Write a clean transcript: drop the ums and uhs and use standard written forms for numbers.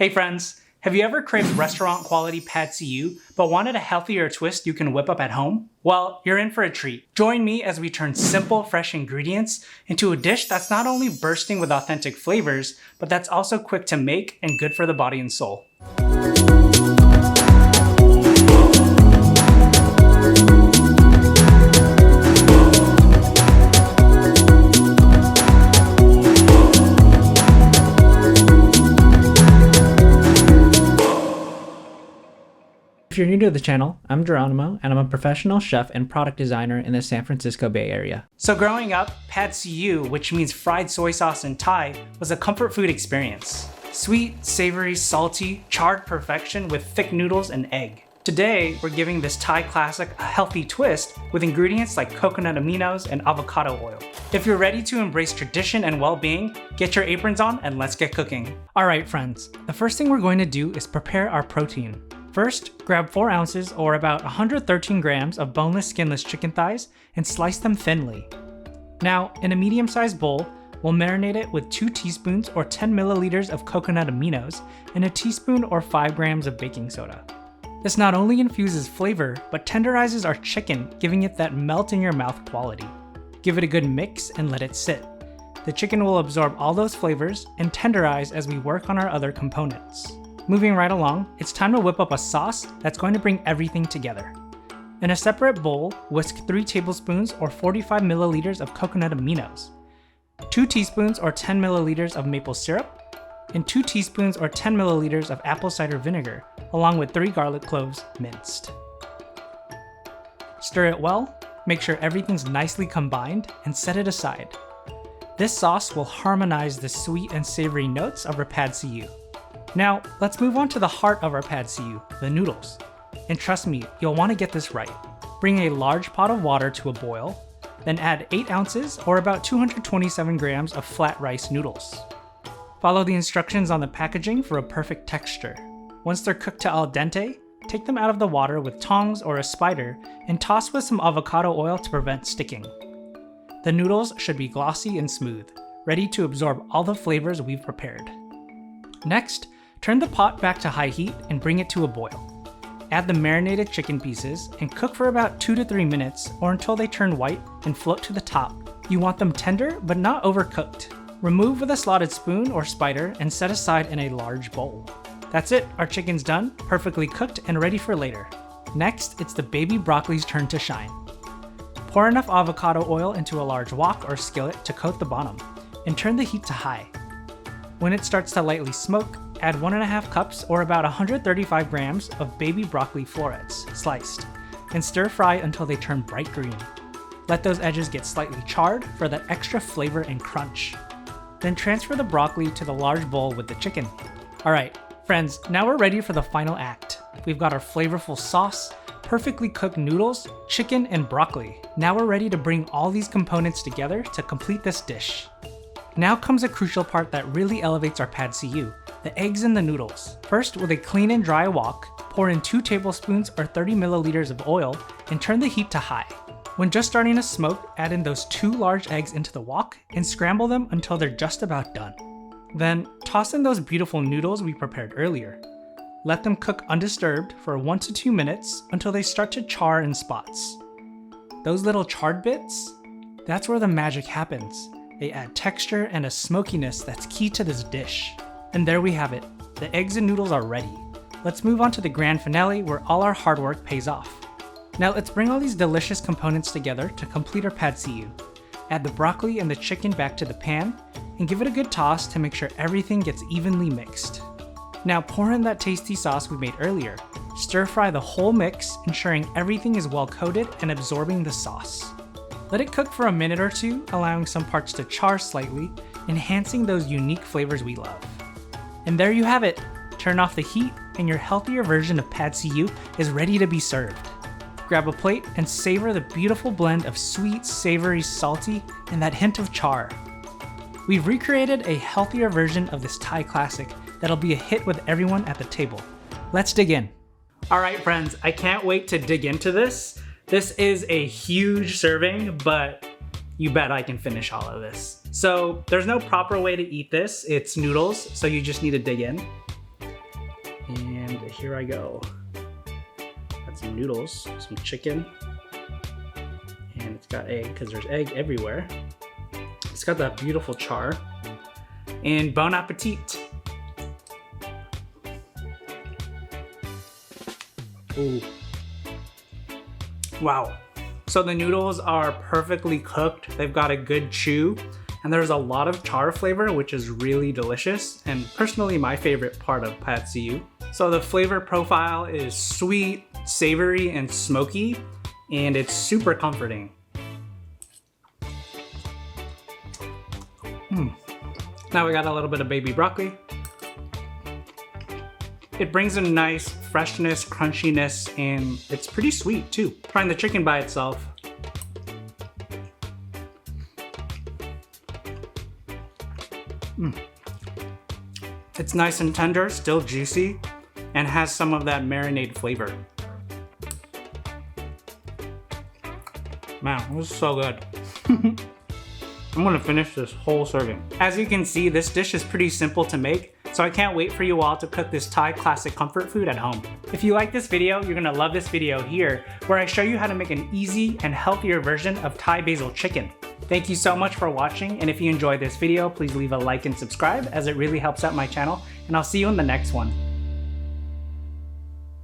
Hey friends, have you ever craved restaurant quality pad see ew, but wanted a healthier twist you can whip up at home? Well, you're in for a treat. Join me as we turn simple, fresh ingredients into a dish that's not only bursting with authentic flavors, but that's also quick to make and good for the body and soul. If you're new to the channel, I'm Geronimo, and I'm a professional chef and product designer in the San Francisco Bay Area. So growing up, pad see ew, which means fried soy sauce in Thai, was a comfort food experience. Sweet, savory, salty, charred perfection with thick noodles and egg. Today, we're giving this Thai classic a healthy twist with ingredients like coconut aminos and avocado oil. If you're ready to embrace tradition and well-being, get your aprons on and let's get cooking. All right, friends, the first thing we're going to do is prepare our protein. First, grab 4 ounces or about 113 grams of boneless skinless chicken thighs and slice them thinly. Now, in a medium-sized bowl, we'll marinate it with 2 teaspoons or 10 milliliters of coconut aminos and a teaspoon or 5 grams of baking soda. This not only infuses flavor, but tenderizes our chicken, giving it that melt-in-your-mouth quality. Give it a good mix and let it sit. The chicken will absorb all those flavors and tenderize as we work on our other components. Moving right along, it's time to whip up a sauce that's going to bring everything together. In a separate bowl, whisk 3 tablespoons or 45 milliliters of coconut aminos, 2 teaspoons or 10 milliliters of maple syrup, and 2 teaspoons or 10 milliliters of apple cider vinegar, along with 3 garlic cloves minced. Stir it well, make sure everything's nicely combined, and set it aside. This sauce will harmonize the sweet and savory notes of our pad see ew. Now, let's move on to the heart of our pad see ew, the noodles. And trust me, you'll want to get this right. Bring a large pot of water to a boil, then add 8 ounces or about 227 grams of flat rice noodles. Follow the instructions on the packaging for a perfect texture. Once they're cooked to al dente, take them out of the water with tongs or a spider and toss with some avocado oil to prevent sticking. The noodles should be glossy and smooth, ready to absorb all the flavors we've prepared. Next, turn the pot back to high heat and bring it to a boil. Add the marinated chicken pieces and cook for about 2 to 3 minutes or until they turn white and float to the top. You want them tender but not overcooked. Remove with a slotted spoon or spider and set aside in a large bowl. That's it, our chicken's done, perfectly cooked and ready for later. Next, it's the baby broccoli's turn to shine. Pour enough avocado oil into a large wok or skillet to coat the bottom and turn the heat to high. When it starts to lightly smoke, add 1.5 cups or about 135 grams of baby broccoli florets, sliced, and stir fry until they turn bright green. Let those edges get slightly charred for that extra flavor and crunch. Then transfer the broccoli to the large bowl with the chicken. Alright, friends, now we're ready for the final act. We've got our flavorful sauce, perfectly cooked noodles, chicken, and broccoli. Now we're ready to bring all these components together to complete this dish. Now comes a crucial part that really elevates our pad see ew, the eggs in the noodles. First, with a clean and dry wok, pour in 2 tablespoons or 30 milliliters of oil and turn the heat to high. When just starting to smoke, add in those 2 large eggs into the wok and scramble them until they're just about done. Then, toss in those beautiful noodles we prepared earlier. Let them cook undisturbed for 1 to 2 minutes until they start to char in spots. Those little charred bits? That's where the magic happens. They add texture and a smokiness that's key to this dish. And there we have it. The eggs and noodles are ready. Let's move on to the grand finale where all our hard work pays off. Now let's bring all these delicious components together to complete our pad see ew. Add the broccoli and the chicken back to the pan and give it a good toss to make sure everything gets evenly mixed. Now pour in that tasty sauce we made earlier. Stir fry the whole mix, ensuring everything is well coated and absorbing the sauce. Let it cook for a minute or 2, allowing some parts to char slightly, enhancing those unique flavors we love. And there you have it! Turn off the heat and your healthier version of pad see ew is ready to be served. Grab a plate and savor the beautiful blend of sweet, savory, salty, and that hint of char. We've recreated a healthier version of this Thai classic that'll be a hit with everyone at the table. Let's dig in. Alright friends, I can't wait to dig into this. This is a huge serving, but you bet I can finish all of this. So there's no proper way to eat this. It's noodles, so you just need to dig in. And here I go. Got some noodles, some chicken, and it's got egg because there's egg everywhere. It's got that beautiful char. And bon appetit. Ooh. Wow. So the noodles are perfectly cooked. They've got a good chew, and there's a lot of char flavor, which is really delicious, and personally my favorite part of pad see ew. So the flavor profile is sweet, savory, and smoky, and it's super comforting. Now we got a little bit of baby broccoli. It brings a nice freshness, crunchiness, and it's pretty sweet too. Trying the chicken by itself. It's nice and tender, still juicy, and has some of that marinade flavor. Man, this is so good. I'm gonna finish this whole serving. As you can see, this dish is pretty simple to make, so I can't wait for you all to cook this Thai classic comfort food at home. If you like this video, you're gonna love this video here, where I show you how to make an easy and healthier version of Thai basil chicken. Thank you so much for watching, and if you enjoyed this video, please leave a like and subscribe, as it really helps out my channel, and I'll see you in the next one.